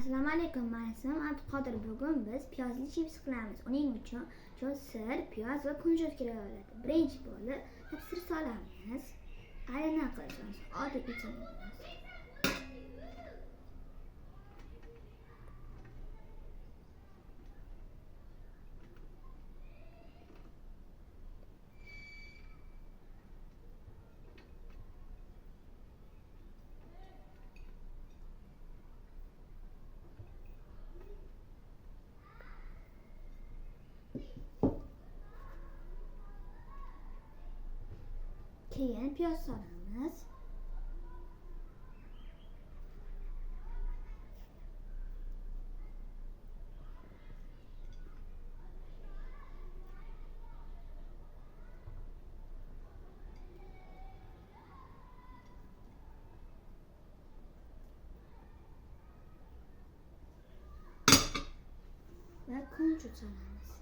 Assalomu alaykum. Men ismim Abduqodir. Bugun biz piyozli chips qilamiz. Uning uchun sir, piyoz va kunjut kerak bo'ladi. Birinchi bo'lib pishir solamiz. Aynan qilamiz. Oddiy ichamiz. Keyin piyoz solamiz. Ve kunjut solamiz.